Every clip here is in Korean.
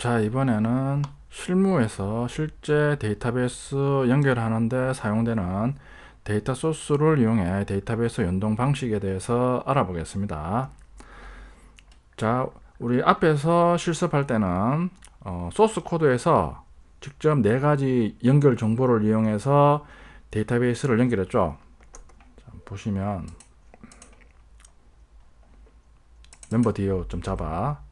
자, 이번에는 실무에서 실제 데이터베이스 연결하는데 사용되는 데이터 소스를 이용해 데이터베이스 연동 방식에 대해서 알아보겠습니다. 자, 우리 앞에서 실습할 때는 소스 코드에서 직접 4가지 연결 정보를 이용해서 데이터베이스를 연결했죠. 자, 보시면 멤버 DO 좀 잡아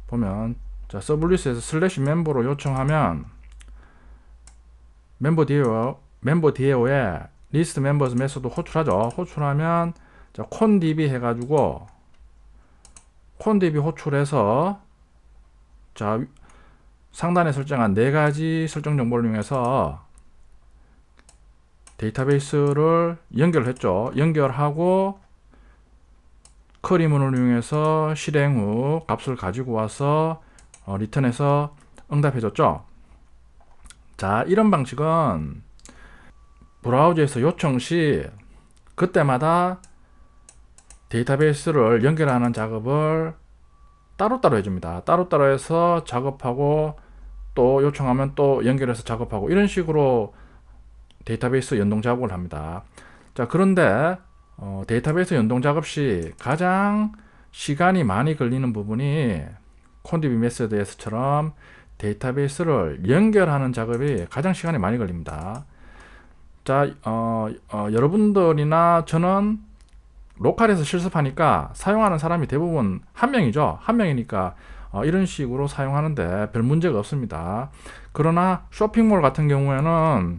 보면, 자, 서블리스에서 슬래시 멤버로 요청하면 멤버 DAO에 리스트 멤버즈 메소드 호출하죠. 호출하면 자, conDB 해가지고 conDB 호출해서 자, 상단에 설정한 4가지 설정 정보를 이용해서 데이터베이스를 연결했죠. 연결하고 쿼리문을 이용해서 실행 후 값을 가지고 와서 리턴해서 응답해줬죠. 자, 이런 방식은 브라우저에서 요청 시 그때마다 데이터베이스를 연결하는 작업을 따로따로 해줍니다. 따로따로 해서 작업하고 또 요청하면 또 연결해서 작업하고 이런 식으로 데이터베이스 연동 작업을 합니다. 자, 그런데 데이터베이스 연동 작업 시 가장 시간이 많이 걸리는 부분이 conDB 메소드에서처럼 데이터베이스를 연결하는 작업이 가장 시간이 많이 걸립니다. 자, 여러분들이나 저는 로컬에서 실습하니까 사용하는 사람이 대부분 한 명이죠. 한 명이니까 이런 식으로 사용하는데 별 문제가 없습니다. 그러나 쇼핑몰 같은 경우에는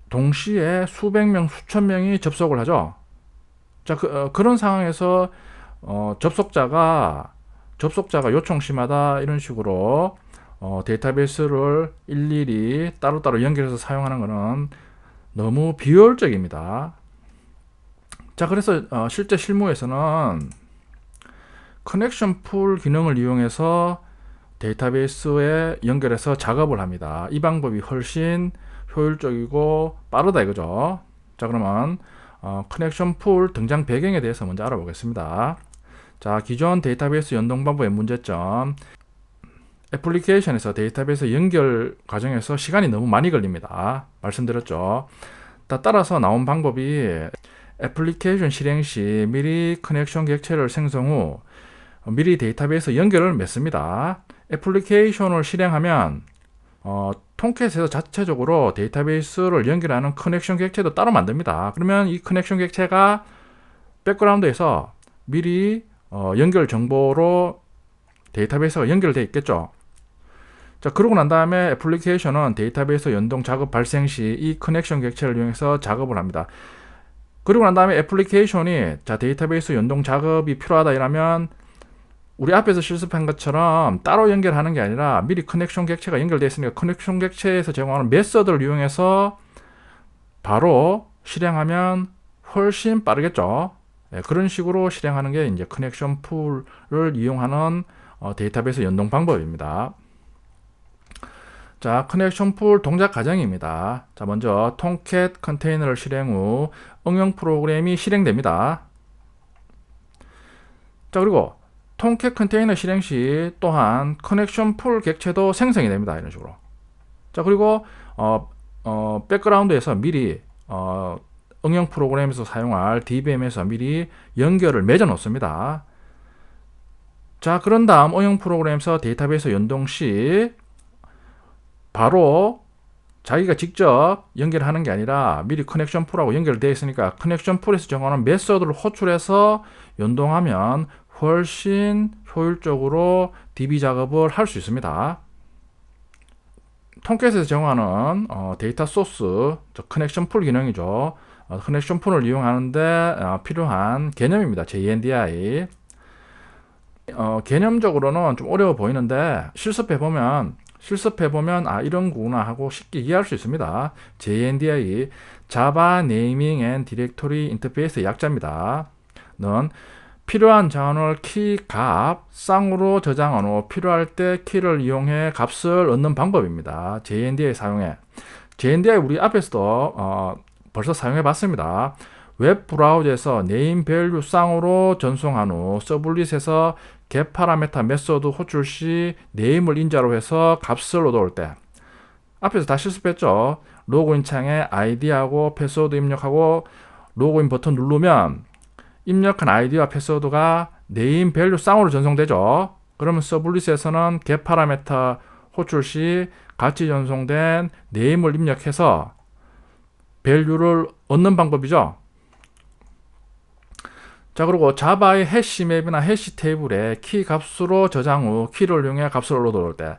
동시에 수백 명, 수천 명이 접속을 하죠. 자, 그런 상황에서 접속자가 요청 시마다 이런 식으로 데이터베이스를 일일이 따로따로 연결해서 사용하는 것은 너무 비효율적입니다. 자, 그래서 실제 실무에서는 커넥션 풀 기능을 이용해서 데이터베이스에 연결해서 작업을 합니다. 이 방법이 훨씬 효율적이고 빠르다 이거죠. 자, 그러면 커넥션 풀 등장 배경에 대해서 먼저 알아보겠습니다. 자, 기존 데이터베이스 연동 방법의 문제점, 애플리케이션에서 데이터베이스 연결 과정에서 시간이 너무 많이 걸립니다. 말씀드렸죠. 따라서 나온 방법이 애플리케이션 실행 시 미리 커넥션 객체를 생성 후 미리 데이터베이스 연결을 맺습니다. 애플리케이션을 실행하면 톰캣에서 자체적으로 데이터베이스를 연결하는 커넥션 객체도 따로 만듭니다. 그러면 이 커넥션 객체가 백그라운드에서 미리 연결 정보로 데이터베이스가 연결되어 있겠죠. 자, 그러고 난 다음에 애플리케이션은 데이터베이스 연동 작업 발생 시 이 커넥션 객체를 이용해서 작업을 합니다. 그리고 난 다음에 애플리케이션이 자, 데이터베이스 연동 작업이 필요하다 이러면 우리 앞에서 실습한 것처럼 따로 연결하는 게 아니라 미리 커넥션 객체가 연결되어 있으니까 커넥션 객체에서 제공하는 메서드를 이용해서 바로 실행하면 훨씬 빠르겠죠. 네, 그런 식으로 실행하는 게 이제 커넥션 풀을 이용하는 데이터베이스 연동 방법입니다. 자, 커넥션 풀 동작 과정입니다. 자, 먼저 톰캣 컨테이너를 실행 후 응용 프로그램이 실행됩니다. 자, 그리고 톰캣 컨테이너 실행 시 또한 커넥션 풀 객체도 생성이 됩니다. 이런 식으로. 자, 그리고 백그라운드에서 미리 응용 프로그램에서 사용할 DBM에서 미리 연결을 맺어 놓습니다. 자, 그런 다음 응용 프로그램에서 데이터베이스 연동 시 바로 자기가 직접 연결하는 게 아니라 미리 커넥션 풀하고 연결되어 있으니까 커넥션 풀에서 정하는 메서드를 호출해서 연동하면 훨씬 효율적으로 DB 작업을 할 수 있습니다. 톰캣에서 정하는 데이터 소스, 커넥션 풀 기능이죠. 커넥션 풀을 이용하는데 필요한 개념입니다. JNDI. 개념적으로는 좀 어려워 보이는데 실습해보면 이런 거구나 하고 쉽게 이해할 수 있습니다. JNDI, Java Naming and Directory Interface 약자입니다. 는 필요한 자원을 키 값 쌍으로 저장한 후 필요할 때 키를 이용해 값을 얻는 방법입니다. JNDI 사용해. JNDI 우리 앞에서도 벌써 사용해 봤습니다. 웹 브라우저에서 네임 밸류 쌍으로 전송한 후 서블릿에서 get 파라메타 메소드 호출 시 네임을 인자로 해서 값을 얻어올 때, 앞에서 다 실습했죠. 로그인 창에 아이디하고 패스워드 입력하고 로그인 버튼 누르면 입력한 아이디와 패스워드가 네임 밸류 쌍으로 전송되죠. 그러면 서블릿에서는 get 파라메타 호출 시 같이 전송된 네임을 입력해서 밸류를 얻는 방법이죠. 자, 그리고 자바의 해시맵이나 해시 테이블에 키 값으로 저장 후 키를 이용해 값을 얻어올 때,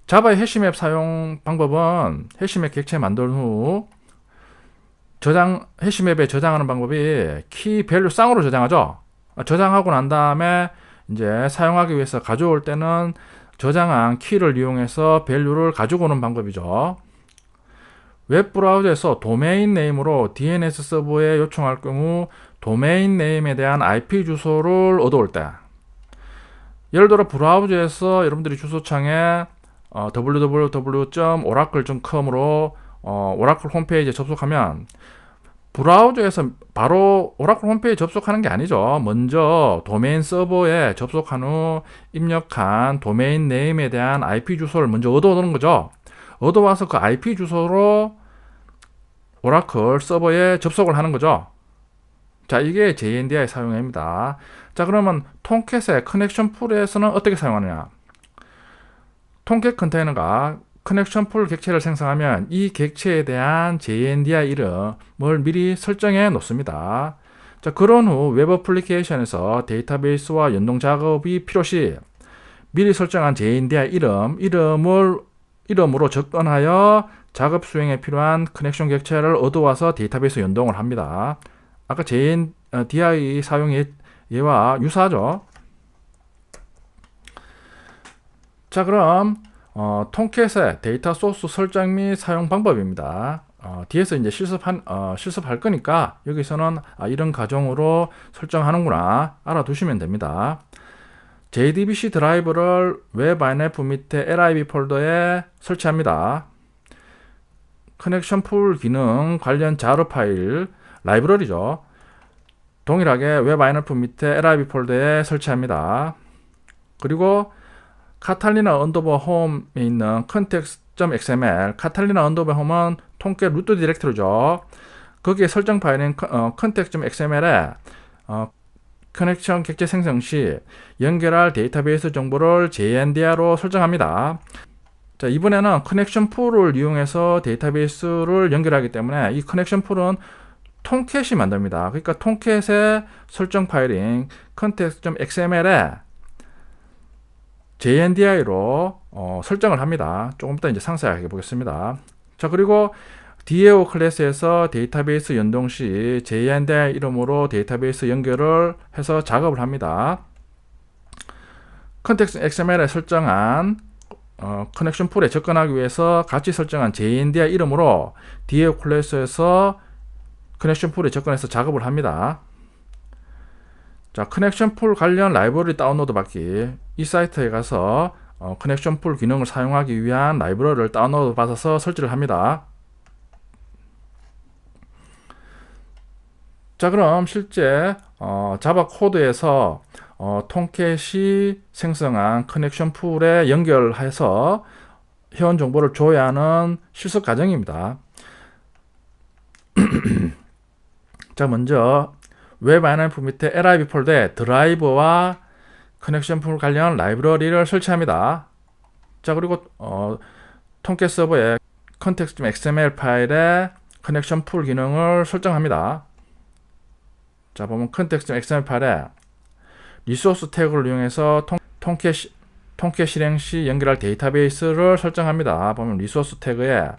자바의 해시맵 사용 방법은 해시맵 객체 만든 후 해시맵에 저장하는 방법이 키 밸류 쌍으로 저장하죠. 저장하고 난 다음에 이제 사용하기 위해서 가져올 때는 저장한 키를 이용해서 밸류를 가지고 오는 방법이죠. 웹 브라우저에서 도메인 네임으로 DNS 서버에 요청할 경우 도메인 네임에 대한 IP 주소를 얻어올 때, 예를 들어 브라우저에서 여러분들이 주소창에 www.oracle.com으로 오라클 홈페이지에 접속하면 브라우저에서 바로 오라클 홈페이지에 접속하는 게 아니죠. 먼저 도메인 서버에 접속한 후 입력한 도메인 네임에 대한 IP 주소를 먼저 얻어오는 거죠. 얻어와서 그 IP 주소로 오라클 서버에 접속을 하는 거죠. 자, 이게 JNDI 사용입니다. 자, 그러면 톰캣의 커넥션 풀에서는 어떻게 사용하느냐? 톰캣 컨테이너가 커넥션 풀 객체를 생성하면 이 객체에 대한 JNDI 이름을 미리 설정해 놓습니다. 자, 그런 후 웹 어플리케이션에서 데이터베이스와 연동 작업이 필요시 미리 설정한 JNDI 이름으로 접근하여 작업 수행에 필요한 커넥션 객체를 얻어와서 데이터베이스 연동을 합니다. 아까 JNDI 사용 예와 유사하죠. 자, 그럼 톰캣의 데이터 소스 설정 및 사용 방법입니다. 뒤에서 이제 실습할 거니까 여기서는 이런 과정으로 설정하는구나 알아두시면 됩니다. JDBC 드라이브를 웹 INF 밑에 LIB 폴더에 설치합니다. 커넥션 풀 기능 관련 자료 파일 라이브러리죠. 동일하게 웹 INF 밑에 LIB 폴더에 설치합니다. 그리고 카탈리나 언더바 홈에 있는 context.xml, 카탈리나 언더바 홈은 톰캣 루트 디렉토리죠. 거기에 설정 파일인 context.xml에 커넥션 객체 생성 시 연결할 데이터베이스 정보를 JNDI로 설정합니다. 자, 이번에는 커넥션 풀을 이용해서 데이터베이스를 연결하기 때문에 이 커넥션 풀은 톰캣이 만듭니다. 그러니까 톰캣의 설정 파일인 context.xml에 JNDI로 설정을 합니다. 조금 이따 이제 상세하게 보겠습니다. 자, 그리고 DAO 클래스에서 데이터베이스 연동 시 JNDI 이름으로 데이터베이스 연결을 해서 작업을 합니다. 컨텍스트 XML에 설정한 커넥션 풀에 접근하기 위해서 같이 설정한 JNDI 이름으로 DAO 클래스에서 커넥션 풀에 접근해서 작업을 합니다. 자, 커넥션 풀 관련 라이브러리 다운로드 받기, 이 사이트에 가서 커넥션 풀 기능을 사용하기 위한 라이브러리를 다운로드 받아서 설치를 합니다. 자, 그럼 실제 자바 코드에서 톰캣이 생성한 커넥션 풀에 연결해서 회원 정보를 줘야 하는 실습 과정입니다. 자, 먼저 웹 INF 밑에 LIB 폴더에 드라이버와 커넥션 풀 관련 라이브러리를 설치합니다. 자, 그리고 톰캣 서버에 context.xml 파일에 커넥션 풀 기능을 설정합니다. 자, 보면 context.xml 파일에 리소스 태그를 이용해서 톰캣 실행 시 연결할 데이터베이스를 설정합니다. 보면 리소스 태그에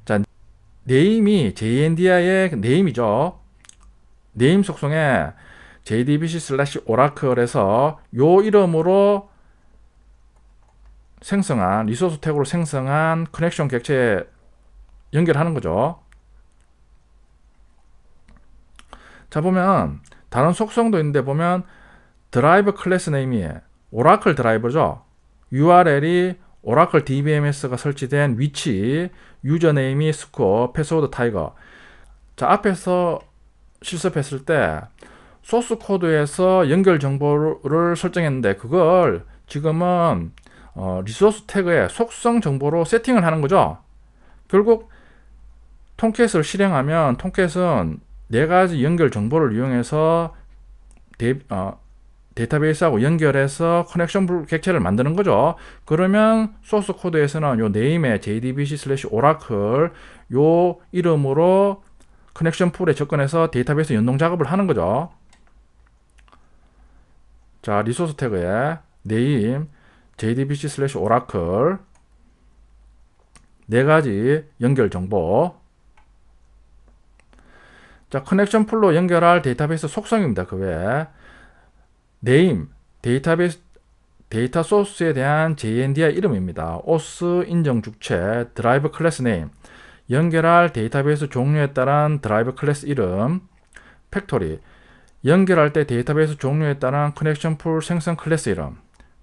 자, 네임이 JNDI의 네임이죠. 네임 속성에 jdbc/oracle에서 요 이름으로 생성한 리소스 태그로 생성한 커넥션 객체에 연결하는 거죠. 자, 보면 다른 속성도 있는데 보면 드라이버 클래스 네임이 오라클 드라이버죠. URL이 오라클 DBMS가 설치된 위치, 유저네임이 스코어, 패스워드 타이거. 자, 앞에서 실습했을 때 소스 코드에서 연결 정보를 설정했는데 그걸 지금은 리소스 태그의 속성 정보로 세팅을 하는 거죠. 결국 톰캣을 실행하면 톰캣은 네 가지 연결 정보를 이용해서 데이터베이스하고 연결해서 커넥션 객체를 만드는 거죠. 그러면 소스 코드에서는 요 네임의 jdbc/oracle 요 이름으로 커넥션 풀에 접근해서 데이터베이스 연동 작업을 하는 거죠. 자, 리소스 태그에 네임 jdbc/oracle 네 가지 연결 정보. 자, 커넥션 풀로 연결할 데이터베이스 속성입니다. 그 외에 네임 데이터베이스 데이터 소스에 대한 JNDI 이름입니다. OS 인정 주체 드라이브 클래스 네임 연결할 데이터베이스 종류에 따른 드라이브 클래스 이름. 팩토리 연결할 때 데이터베이스 종류에 따른 커넥션 풀 생성 클래스 이름.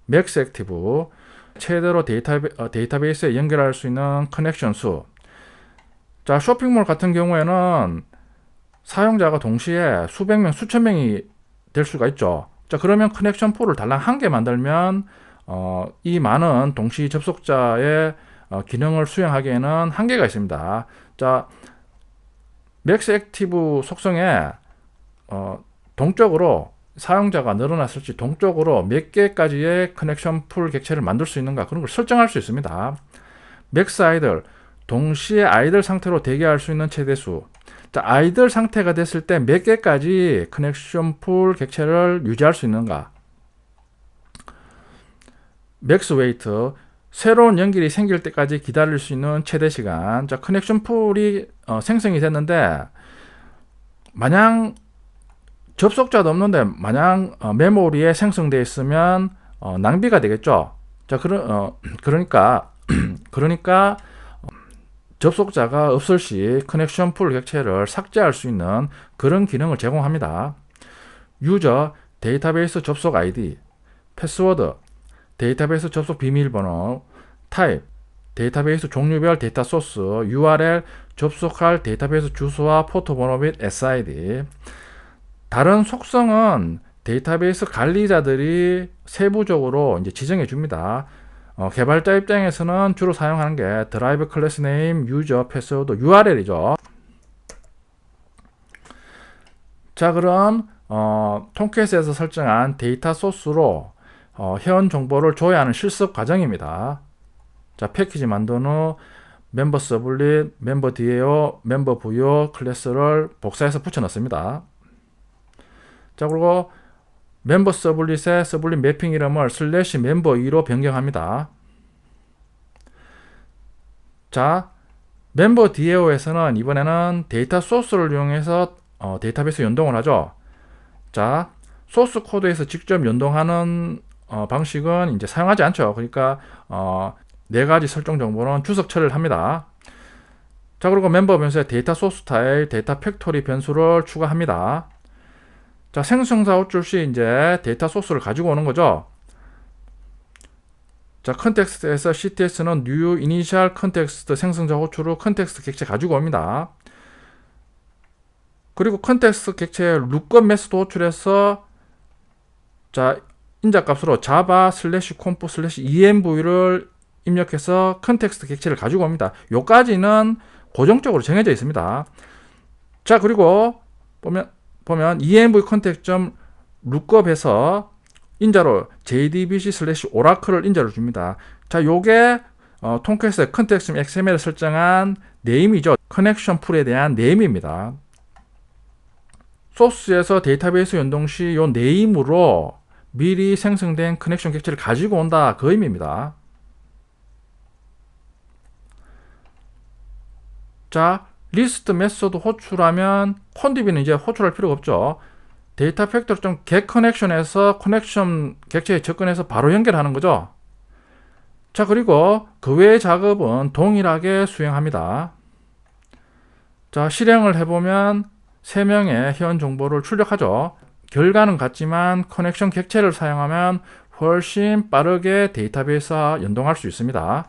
맥스 액티브 최대로 데이터베이스에 연결할 수 있는 커넥션 수. 자, 쇼핑몰 같은 경우에는 사용자가 동시에 수백 명, 수천 명이 될 수가 있죠. 자, 그러면 커넥션 풀을 달랑 한 개 만들면 이 많은 동시 접속자의 기능을 수행하기에는 한계가 있습니다. 자, 맥스 액티브 속성에 동적으로 사용자가 늘어났을지 동적으로 몇 개까지의 커넥션 풀 객체를 만들 수 있는가 그런 걸 설정할 수 있습니다. 맥스 아이들 동시에 아이들 상태로 대기할 수 있는 최대수. 자, 아이들 상태가 됐을 때 몇 개까지 커넥션 풀 객체를 유지할 수 있는가. 맥스 웨이트 새로운 연결이 생길 때까지 기다릴 수 있는 최대 시간. 자, 커넥션 풀이 생성이 됐는데 마냥 접속자도 없는데 마냥 메모리에 생성되어 있으면 낭비가 되겠죠. 자, 그러니까 접속자가 없을 시 커넥션 풀 객체를 삭제할 수 있는 그런 기능을 제공합니다. 유저 데이터베이스 접속 아이디, 패스워드 데이터베이스 접속 비밀번호, 타입 데이터베이스 종류별 데이터 소스, URL 접속할 데이터베이스 주소와 포트 번호 및 SID. 다른 속성은 데이터베이스 관리자들이 세부적으로 이제 지정해 줍니다. 개발자 입장에서는 주로 사용하는 게 드라이브 클래스 네임, 유저, 패스워드, URL이죠. 자, 그럼 톰캣에서 설정한 데이터 소스로 회원 정보를 조회하는 실습 과정입니다. 자, 패키지 만든 후 멤버 서블릿, 멤버 DAO, 멤버 VO 클래스를 복사해서 붙여 넣습니다. 자, 그리고 멤버 서블릿의 서블릿 매핑 이름을 /member2로 변경합니다. 자, 멤버 DAO에서는 이번에는 데이터 소스를 이용해서 데이터베이스 연동을 하죠. 자, 소스 코드에서 직접 연동하는 방식은 이제 사용하지 않죠. 그러니까 네 가지 설정 정보는 주석 처리를 합니다. 자, 그리고 멤버 변수에 데이터 소스 타입, 데이터 팩토리 변수를 추가합니다. 자, 생성자 호출 시 이제 데이터 소스를 가지고 오는 거죠. 자, 컨텍스트에서 CTS는 new initial context 생성자 호출 후 컨텍스트 객체 가지고 옵니다. 그리고 컨텍스트 객체에 lookup 메소드 호출해서 자, 인자값으로 java/conf/env를 입력해서 컨텍스트 객체를 가지고 옵니다. 요까지는 고정적으로 정해져 있습니다. 자, 그리고 보면 env 컨텍스트 lookup에서 인자로 jdbc/oracle을 인자로 줍니다. 자, 요게 톰캣의 컨텍스트 XML에 설정한 네임이죠. 커넥션 풀에 대한 네임입니다. 소스에서 데이터베이스 연동 시 요 네임으로 미리 생성된 커넥션 객체를 가지고 온다, 그 의미입니다. 자, 리스트 메소드 호출하면 콘디비는 이제 호출할 필요가 없죠. 데이터 팩토리 get 커넥션에서 커넥션 객체에 접근해서 바로 연결하는 거죠. 자, 그리고 그 외의 작업은 동일하게 수행합니다. 자, 실행을 해보면 3명의 회원 정보를 출력하죠. 결과는 같지만 커넥션 객체를 사용하면 훨씬 빠르게 데이터베이스와 연동할 수 있습니다.